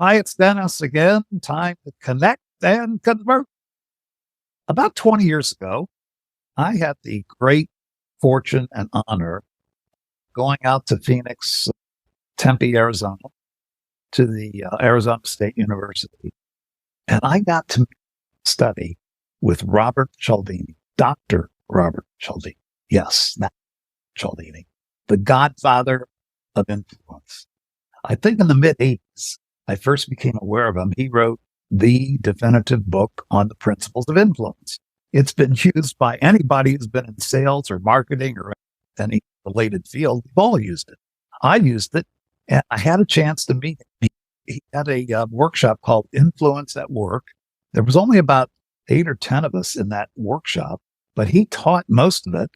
Hi, it's Dennis again. Time to connect and convert. About 20 years ago, I had the great fortune and honor going out to Phoenix, Tempe, Arizona, to the Arizona State University. And I got to study with Robert Cialdini, Dr. Robert Cialdini. Yes, not Cialdini, the godfather of influence. I think in the mid 80s, I first became aware of him. He wrote the definitive book on the principles of influence. It's been used by anybody who's been in sales or marketing or any related field. We've all used it. I used it, and I had a chance to meet him. He had a workshop called Influence at Work. There was only about 8 or 10 of us in that workshop, but he taught most of it.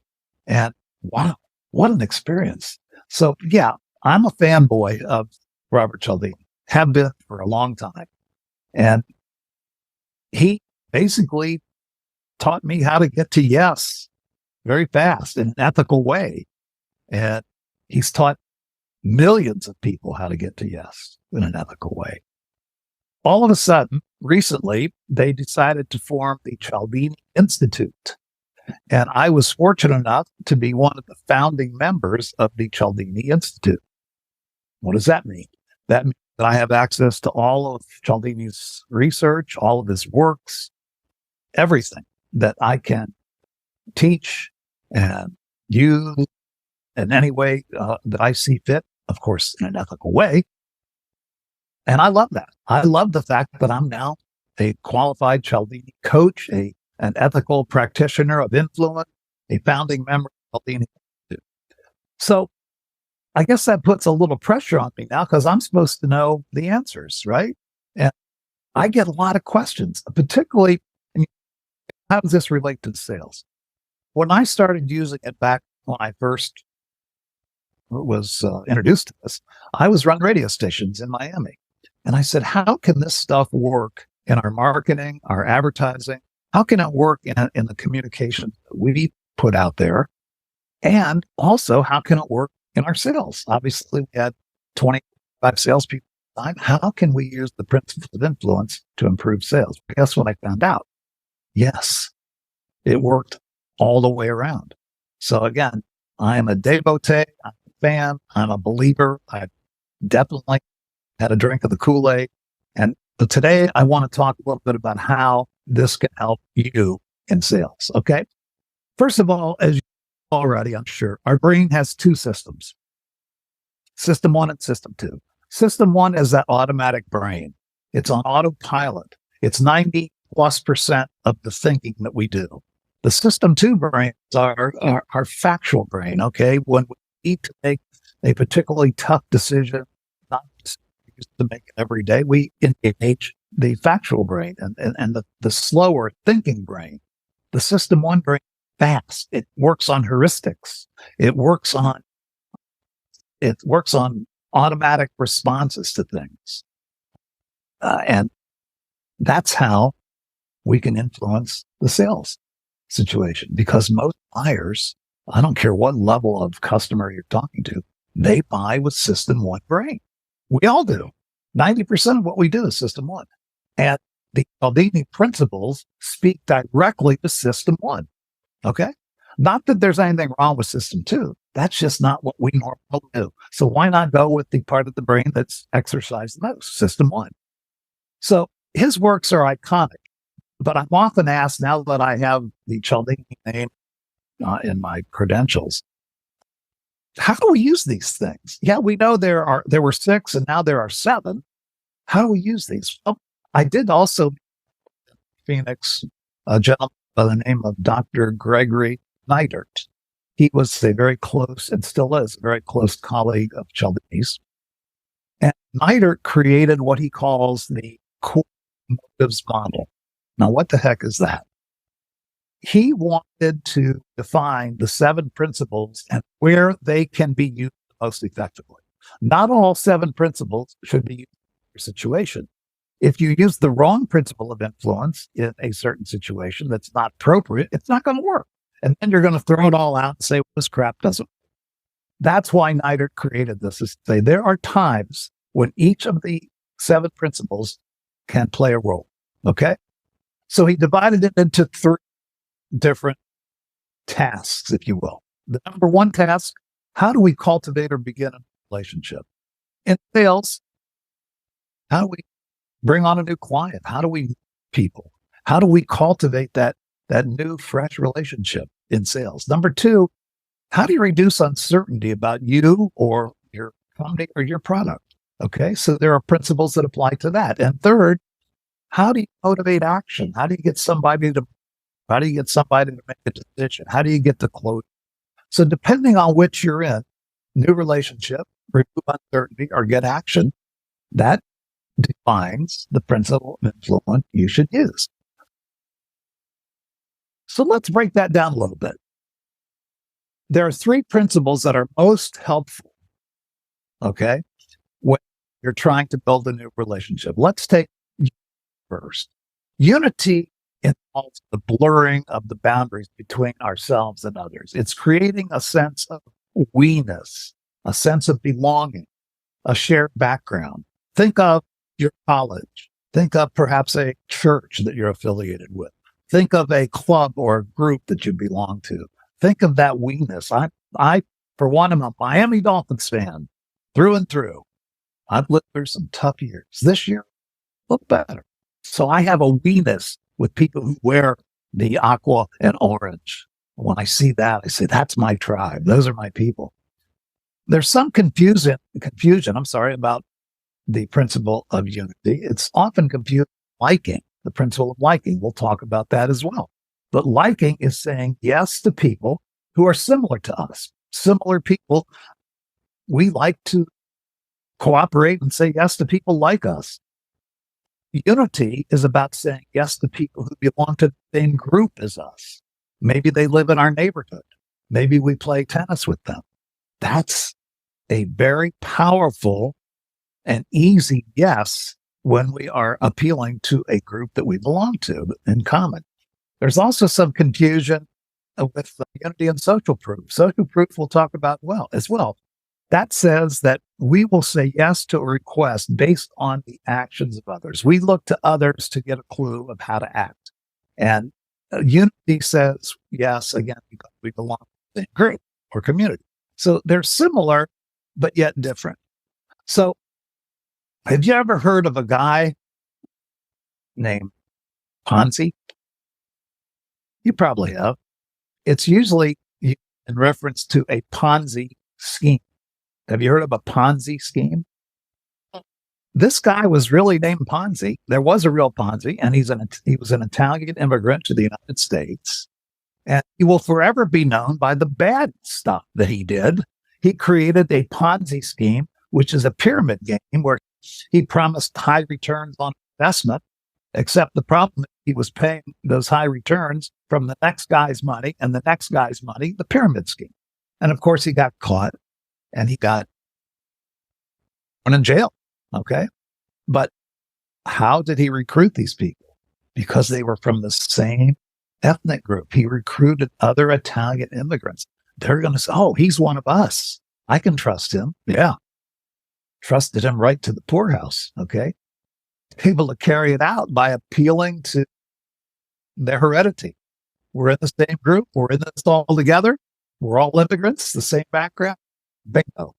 And wow, what an experience. So yeah, I'm a fanboy of Robert Cialdini, have been for a long time. And he basically taught me how to get to yes very fast in an ethical way. And he's taught millions of people how to get to yes in an ethical way. All of a sudden, recently, they decided to form the Cialdini Institute. And I was fortunate enough to be one of the founding members of the Cialdini Institute. What does that mean? That means that I have access to all of Cialdini's research, all of his works, everything that I can teach and use in any way that I see fit, of course, in an ethical way. And I love that. I love the fact that I'm now a qualified Cialdini coach, an ethical practitioner of influence, a founding member of Cialdini Institute. So I guess that puts a little pressure on me now because I'm supposed to know the answers, right? And I get a lot of questions, particularly, how does this relate to sales? When I started using it back when I first was introduced to this, I was running radio stations in Miami. And I said, how can this stuff work in our marketing, our advertising? How can it work in the communication that we put out there? And also, how can it work in our sales? Obviously, we had 25 salespeople at the time. How can we use the principles of influence to improve sales? Guess what I found out? Yes, it worked all the way around. So again, I am a devotee, I'm a fan, I'm a believer. I definitely had a drink of the Kool-Aid. And today I want to talk a little bit about how this can help you in sales. Okay. First of all, as you know already, I'm sure, our brain has two systems, system one and system two. System one is that automatic brain. It's on autopilot. It's 90+% of the thinking that we do. The system two brains are our factual brain. Okay. When we need to make a particularly tough decision, not to make it every day, we engage the factual brain and the slower thinking brain. The system one brain fast. It works on heuristics. It works on automatic responses to things. And that's how we can influence the sales situation, because most buyers, I don't care what level of customer you're talking to, they buy with system one brain. We all do. 90% of what we do is system one. And the Cialdini principles speak directly to system one. Okay. Not that there's anything wrong with system two. That's just not what we normally do. So why not go with the part of the brain that's exercised the most, system one? So his works are iconic, but I'm often asked, now that I have the Cialdini name in my credentials, how do we use these things? Yeah, we know there were 6 and now there are 7. How do we use these? Well, I did also Phoenix, a gentleman by the name of Dr. Gregory Neidert. He was a very close, and still is, a very close colleague of Cialdini's. And Neidert created what he calls the core motives model. Now, what the heck is that? He wanted to define the 7 principles and where they can be used most effectively. Not all 7 principles should be used in your situation. If you use the wrong principle of influence in a certain situation that's not appropriate, it's not going to work. And then you're going to throw it all out and say, well, this crap doesn't work. That's why Neidert created this, is to say there are times when each of the 7 principles can play a role. Okay. So he divided it into 3 different tasks, if you will. The number 1 task, how do we cultivate or begin a relationship? In sales, how do we bring on a new client? How do we meet people? How do we cultivate that new, fresh relationship in sales? Number 2, how do you reduce uncertainty about you or your company or your product? Okay, so there are principles that apply to that. And third, how do you motivate action? How do you get somebody to make a decision? How do you get to close? So depending on which you're in, new relationship, remove uncertainty, or get action, that defines the principle of influence you should use. So let's break that down a little bit. There are 3 principles that are most helpful, okay, when you're trying to build a new relationship. Let's take first. Unity involves the blurring of the boundaries between ourselves and others. It's creating a sense of we-ness, a sense of belonging, a shared background. Think of your college. Think of perhaps a church that you're affiliated with. Think of a club or a group that you belong to. Think of that we-ness. I, for one, am a Miami Dolphins fan through and through. I've lived through some tough years. This year, look better. So I have a we-ness with people who wear the aqua and orange. When I see that, I say, that's my tribe. Those are my people. There's some confusion, about the principle of unity. It's often confused with liking, the principle of liking. We'll talk about that as well. But liking is saying yes to people who are similar to us. Similar people, we like to cooperate and say yes to people like us. Unity is about saying yes to people who belong to the same group as us. Maybe they live in our neighborhood. Maybe we play tennis with them. That's a very powerful and easy yes when we are appealing to a group that we belong to in common. There's also some confusion with unity and social proof. Social proof we'll talk about as well. That says that we will say yes to a request based on the actions of others. We look to others to get a clue of how to act. And unity says yes, again, because we belong to the same group or community. So they're similar, but yet different. So have you ever heard of a guy named Ponzi? You probably have. It's usually in reference to a Ponzi scheme. Have you heard of a Ponzi scheme? This guy was really named Ponzi. There was a real Ponzi, and he was an Italian immigrant to the United States. And he will forever be known by the bad stuff that he did. He created a Ponzi scheme, which is a pyramid game where he promised high returns on investment, except the problem is he was paying those high returns from the next guy's money and the next guy's money, the pyramid scheme. And of course, he got caught and he got put in jail. Okay. But how did he recruit these people? Because they were from the same ethnic group. He recruited other Italian immigrants. They're going to say, oh, he's one of us. I can trust him. Yeah. Trusted him right to the poorhouse. Okay. Able to carry it out by appealing to their heredity. We're in the same group. We're in this all together. We're all immigrants, the same background. Bingo.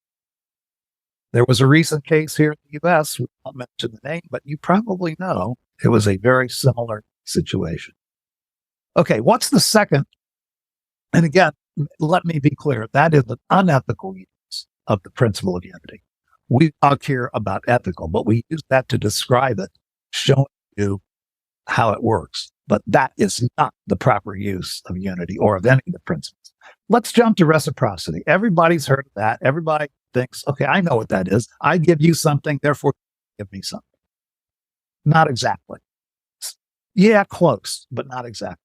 There was a recent case here in the U.S. We won't mention the name, but you probably know it was a very similar situation. Okay, what's the second? And again, let me be clear. That is an unethical use of the principle of unity. We talk here about ethical, but we use that to describe it, showing you how it works. But that is not the proper use of unity or of any of the principles. Let's jump to reciprocity. Everybody's heard of that. Everybody thinks, okay, I know what that is. I give you something, therefore give me something. Not exactly. Yeah, close, but not exactly.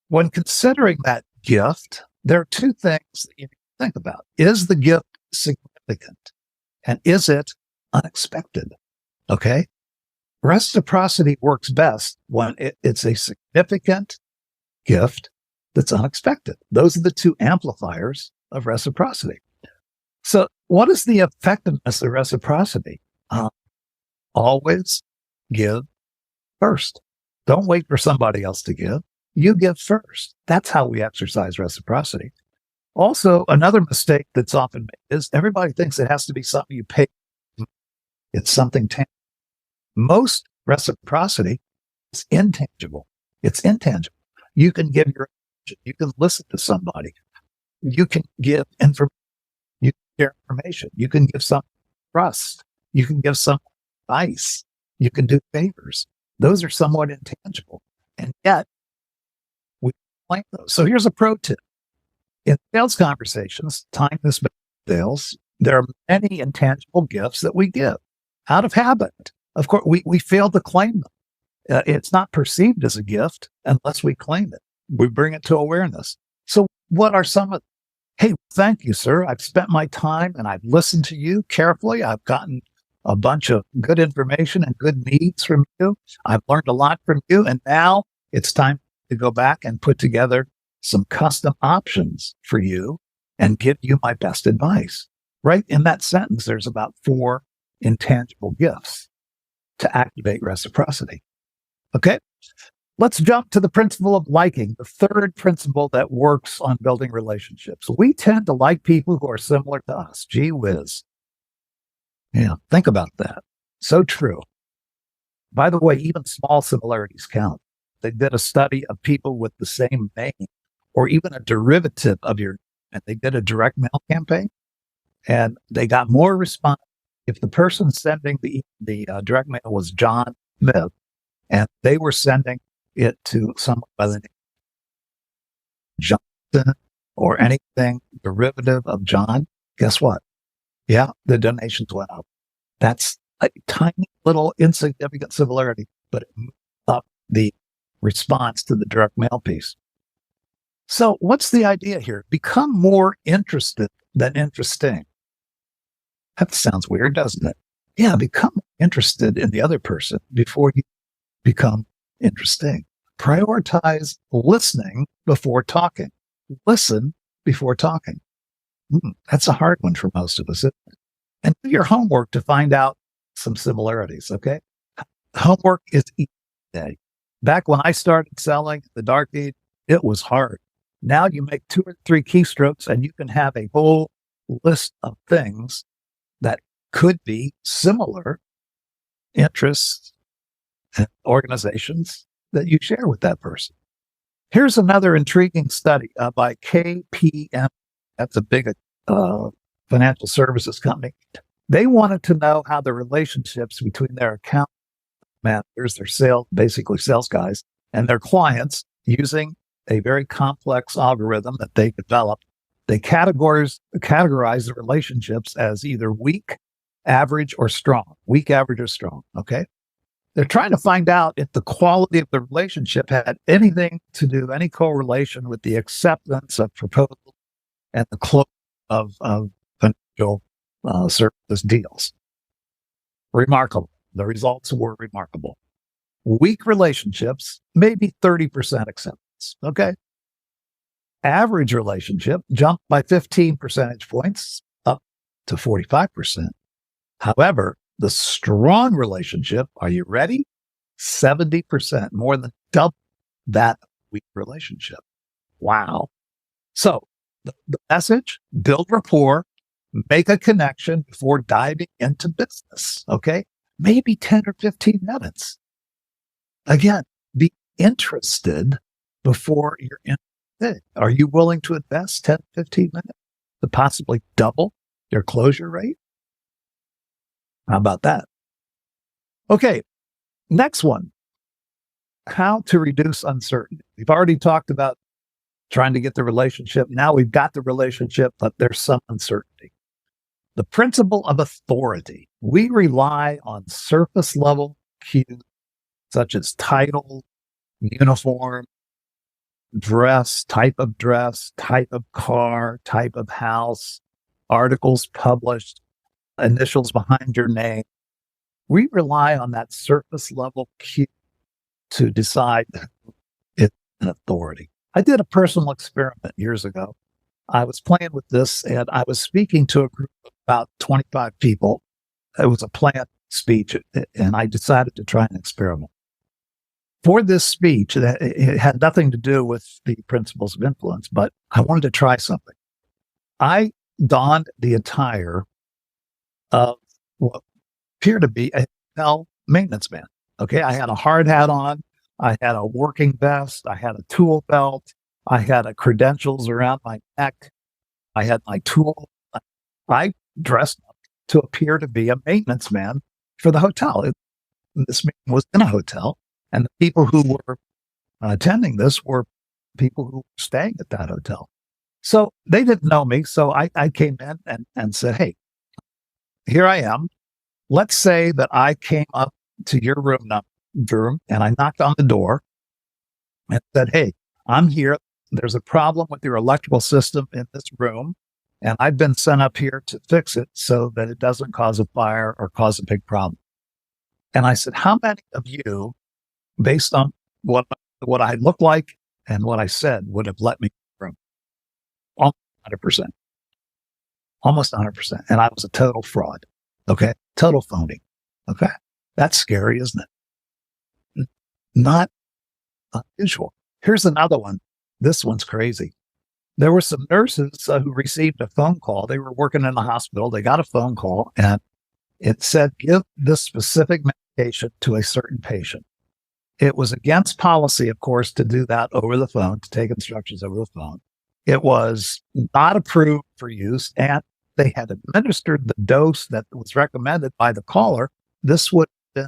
When considering that gift, there are 2 things that you need to think about. Is the gift significant? And is it unexpected? Okay. Reciprocity works best when it's a significant gift that's unexpected. Those are the 2 amplifiers of reciprocity. So what is the effectiveness of reciprocity? Always give first. Don't wait for somebody else to give. You give first. That's how we exercise reciprocity. Also, another mistake that's often made is everybody thinks it has to be something you pay. It's something tangible. Most reciprocity is intangible. It's intangible. You can give your attention. You can listen to somebody. You can give information. You can share information. You can give some trust. You can give some advice. You can do favors. Those are somewhat intangible. And yet, we claim those. So here's a pro tip. In sales conversations, time this sales, there are many intangible gifts that we give out of habit. Of course, we fail to claim them. It's not perceived as a gift unless we claim it. We bring it to awareness. So what are some of them? Hey, thank you, sir. I've spent my time and I've listened to you carefully. I've gotten a bunch of good information and good needs from you. I've learned a lot from you. And now it's time to go back and put together some custom options for you and give you my best advice. Right in that sentence, there's about 4 intangible gifts to activate reciprocity. Okay, let's jump to the principle of liking, the third principle that works on building relationships. We tend to like people who are similar to us. Gee whiz. Yeah, think about that. So true. By the way, even small similarities count. They did a study of people with the same name or even a derivative of your, and they did a direct mail campaign and they got more response if the person sending the direct mail was John Smith and they were sending it to someone by the name of Johnson or anything derivative of John. Guess what? Yeah, the donations went up. That's a tiny little insignificant similarity, but it moved up the response to the direct mail piece. So what's the idea here? Become more interested than interesting. That sounds weird, doesn't it? Yeah, become interested in the other person before you become interesting. Prioritize listening before talking. Listen before talking. That's a hard one for most of us, isn't it? And do your homework to find out some similarities, okay? Homework is easy. Back when I started selling the dark age, it was hard. Now you make 2 or 3 keystrokes and you can have a whole list of things that could be similar interests and organizations that you share with that person. Here's another intriguing study by KPM. That's a big financial services company. They wanted to know how the relationships between their account managers, their basically sales guys, and their clients using a very complex algorithm that they developed. They categorize the relationships as either weak, average, or strong. Weak, average, or strong. Okay. They're trying to find out if the quality of the relationship had anything to do, any correlation with the acceptance of proposals and the close of financial services deals. Remarkable. The results were remarkable. Weak relationships, maybe 30% acceptance. Okay. Average relationship jumped by 15 percentage points up to 45%. However, the strong relationship, are you ready? 70%, more than double that weak relationship. Wow. So the message, build rapport, make a connection before diving into business. Okay. Maybe 10 or 15 minutes. Again, be interested before you're interested. Are you willing to invest 10, 15 minutes to possibly double your closure rate? How about that? Okay. Next one. How to reduce uncertainty. We've already talked about trying to get the relationship. Now we've got the relationship, but there's some uncertainty. The principle of authority. We rely on surface level cues such as title, uniform, dress, type of car, type of house, articles published, initials behind your name. We rely on that surface level cue to decide it's an authority. I did a personal experiment years ago. I was playing with this and I was speaking to a group of about 25 people. It was a plant speech, and I decided to try an experiment. For this speech, it had nothing to do with the principles of influence, but I wanted to try something. I donned the attire of what appeared to be a hotel maintenance man. Okay, I had a hard hat on, I had a working vest, I had a tool belt, I had a credentials around my neck, I had my tool. I dressed up to appear to be a maintenance man for the hotel. This meeting was in a hotel, and the people who were attending this were people who were staying at that hotel. So they didn't know me. So I came in and said, hey, here I am. Let's say that I came up to your room and I knocked on the door and said, hey, I'm here. There's a problem with your electrical system in this room, and I've been sent up here to fix it so that it doesn't cause a fire or cause a big problem. And I said, how many of you, based on what I look like and what I said, would have let me in the room? Almost 100%. Almost 100%. And I was a total fraud. Okay. Total phony. Okay. That's scary, isn't it? Not unusual. Here's another one. This one's crazy. There were some nurses who received a phone call. They were working in the hospital. They got a phone call and it said, give this specific medication to a certain patient. It was against policy, of course, to do that over the phone, to take instructions over the phone. It was not approved for use, and they had administered the dose that was recommended by the caller. This would have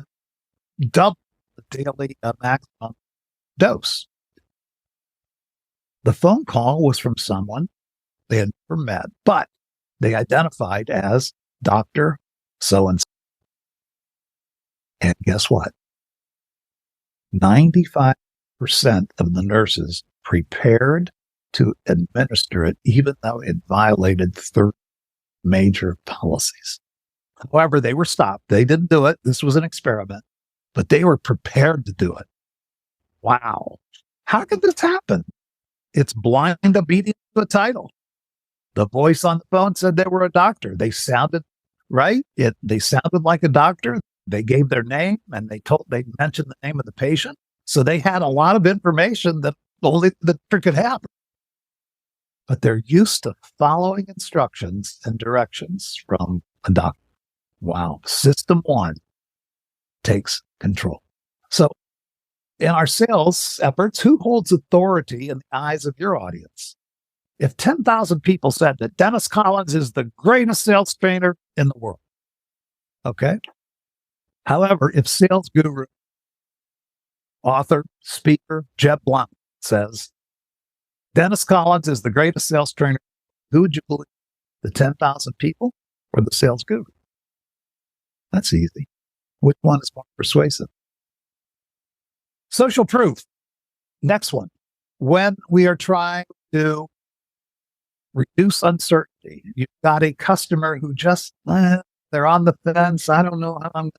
been double the daily maximum dose. The phone call was from someone they had never met, but they identified as Dr. So-and-so. And guess what? 95% of the nurses prepared to administer it, even though it violated 30 major policies. However, they were stopped. They didn't do it. This was an experiment, but they were prepared to do it. Wow. How could this happen? It's blind obedience to a title. The voice on the phone said they were a doctor. They sounded right. They sounded like a doctor. They gave their name and they mentioned the name of the patient. So they had a lot of information that only the doctor could have. But they're used to following instructions and directions from a doctor. Wow. System one takes control. So in our sales efforts, who holds authority in the eyes of your audience? If 10,000 people said that Dennis Collins is the greatest sales trainer in the world, okay? However, if sales guru, author, speaker, Jeb Blount says, Dennis Collins is the greatest sales trainer, who would you believe? The 10,000 people or the sales guru? That's easy. Which one is more persuasive? Social proof. Next one. When we are trying to reduce uncertainty, you've got a customer who just, they're on the fence. I don't know how I'm.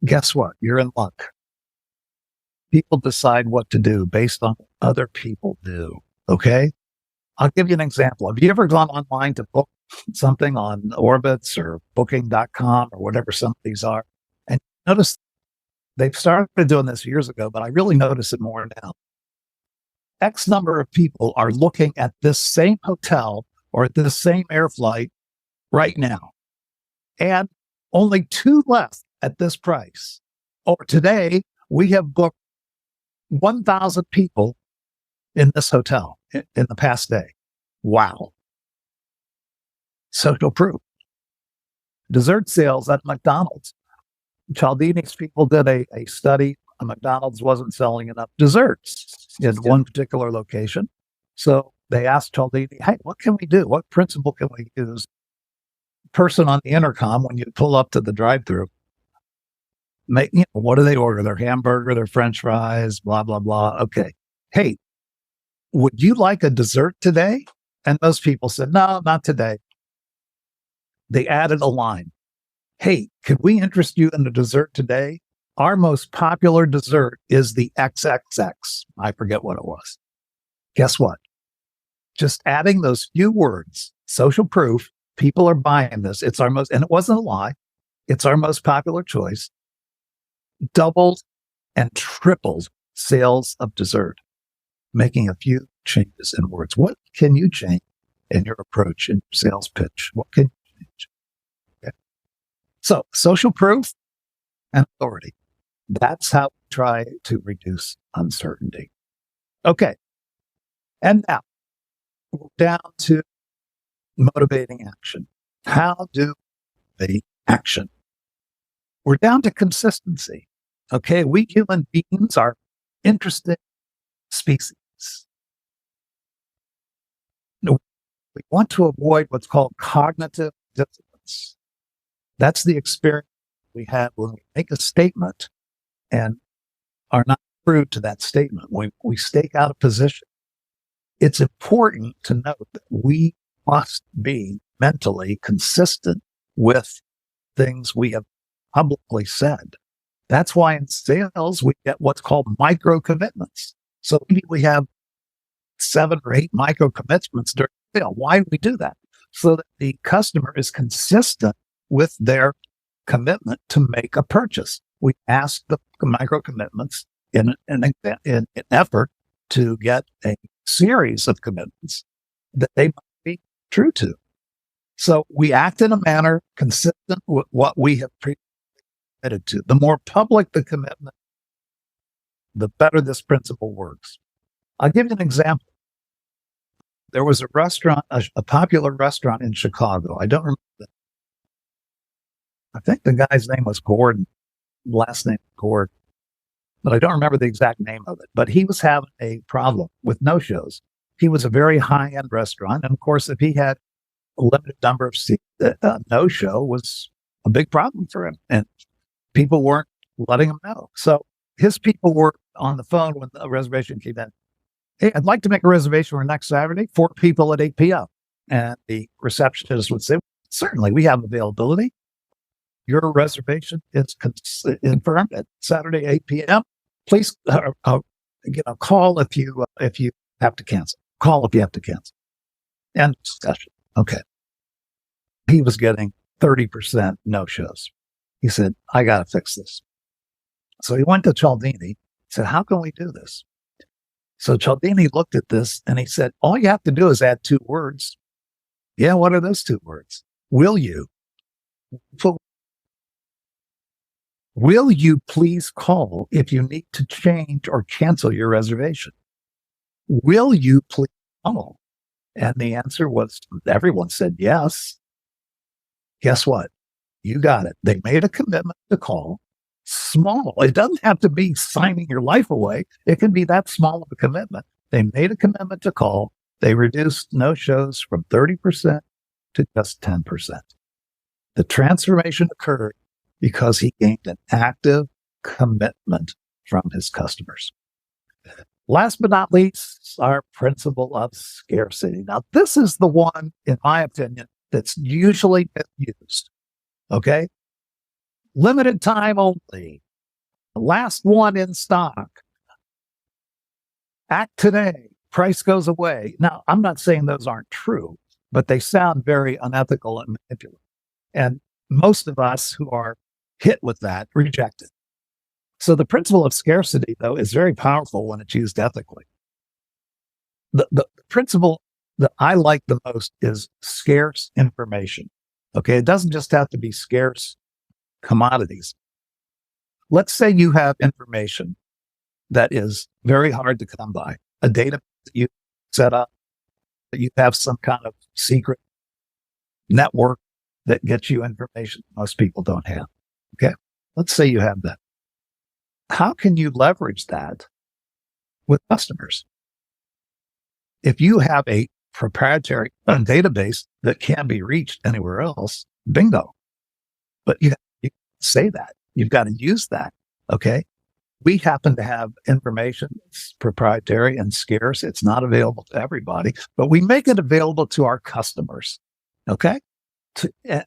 Guess what? You're in luck. People decide what to do based on what other people do. Okay. I'll give you an example. Have you ever gone online to book something on Orbitz or booking.com or whatever some of these are? And notice they've started doing this years ago, but I really notice it more now. X number of people are looking at this same hotel or at this same air flight right now. And only 2 left at this price. Or today, we have booked 1,000 people in this hotel in the past day. Wow. Social proof. Dessert sales at McDonald's. Cialdini's people did a study. McDonald's wasn't selling enough desserts in one particular location. So they asked Cialdini, hey, what can we do? What principle can we use? Person on the intercom, when you pull up to the drive-thru, what do they order? Their hamburger, their French fries, blah, blah, blah. Okay. Hey, would you like a dessert today? And most people said, no, not today. They added a line. Hey, could we interest you in a dessert today? Our most popular dessert is the XXX. I forget what it was. Guess what? Just adding those few words, social proof, people are buying this. It's our most, and it wasn't a lie. It's our most popular choice. Doubled and tripled sales of dessert, making a few changes in words. What can you change in your approach, in your sales pitch? What can you change? Okay. So social proof and authority. That's how we try to reduce uncertainty. Okay. And now we're down to motivating action. How do they action? We're down to consistency. Okay. We human beings are interesting species. We want to avoid what's called cognitive dissonance. That's the experience we have when we make a statement and are not true to that statement. When we stake out a position, it's important to note that we must be mentally consistent with things we have publicly said. That's why in sales, we get what's called micro commitments. So maybe we have 7 or 8 micro commitments during the sale. Why do we do that? So that the customer is consistent with their commitment to make a purchase. We ask the micro commitments in an effort to get a series of commitments that they might be true to. So we act in a manner consistent with what we have committed to. The more public the commitment, the better this principle works. I'll give you an example. There was a restaurant, a popular restaurant in Chicago. I don't remember that. I think the guy's name was Gordon, last name Gordon, but I don't remember the exact name of it. But he was having a problem with no-shows. He was a very high-end restaurant. And of course, if he had a limited number of seats, no-show was a big problem for him. And people weren't letting him know. So his people were on the phone when the reservation came in. Hey, I'd like to make a reservation for next Saturday, 4 people at 8 p.m. And the receptionist would say, certainly, we have availability. Your reservation is confirmed at Saturday, 8 p.m. Please, call if you have to cancel. Call if you have to cancel. End discussion. Okay. He was getting 30% no-shows. He said, I got to fix this. So he went to Cialdini, said, how can we do this? So Cialdini looked at this and he said, all you have to do is add 2 words. Yeah, what are those 2 words? Will you? Will you please call if you need to change or cancel your reservation? Will you please call? And the answer was, everyone said yes. Guess what? You got it. They made a commitment to call. Small. It doesn't have to be signing your life away. It can be that small of a commitment. They made a commitment to call. They reduced no-shows from 30% to just 10%. The transformation occurred because he gained an active commitment from his customers. Last but not least, our principle of scarcity. Now, this is the one, in my opinion, that's usually misused. Okay? Limited time only. Last one in stock. Act today. Price goes away. Now, I'm not saying those aren't true, but they sound very unethical and manipulative. And most of us who are hit with that reject it. So the principle of scarcity, though, is very powerful when it's used ethically. The principle that I like the most is scarce information. Okay, it doesn't just have to be scarce commodities. Let's say you have information that is very hard to come by, a database that you set up, that you have some kind of secret network that gets you information most people don't have. Okay, let's say you have that. How can you leverage that with customers? If you have a proprietary database that can be reached anywhere else, bingo. But you say that. You've got to use that. Okay. We happen to have information that's proprietary and scarce. It's not available to everybody, but we make it available to our customers. Okay.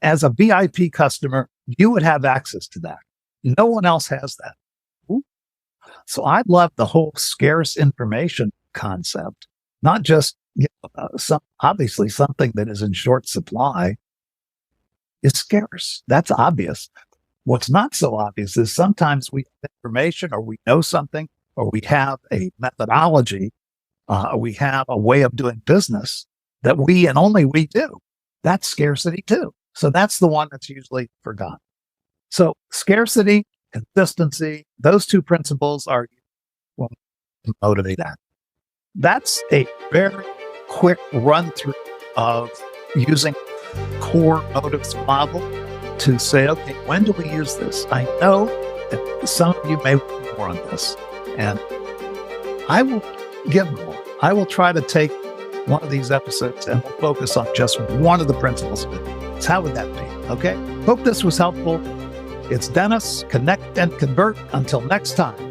As a VIP customer, you would have access to that. No one else has that. So I love the whole scarce information concept, not just obviously something that is in short supply is scarce. That's obvious. What's not so obvious is sometimes we have information or we know something or we have a methodology, we have a way of doing business that we and only we do. That's scarcity too. So that's the one that's usually forgotten. So scarcity, consistency, those two principles are what motivate that. That's a very quick run through of using core motives model to say, okay, when do we use this? I know that some of you may want more on this, and I will give more. I will try to take one of these episodes and we'll focus on just one of the principles of it. So how would that be? Okay. Hope this was helpful. It's Dennis. Connect and convert. Until next time.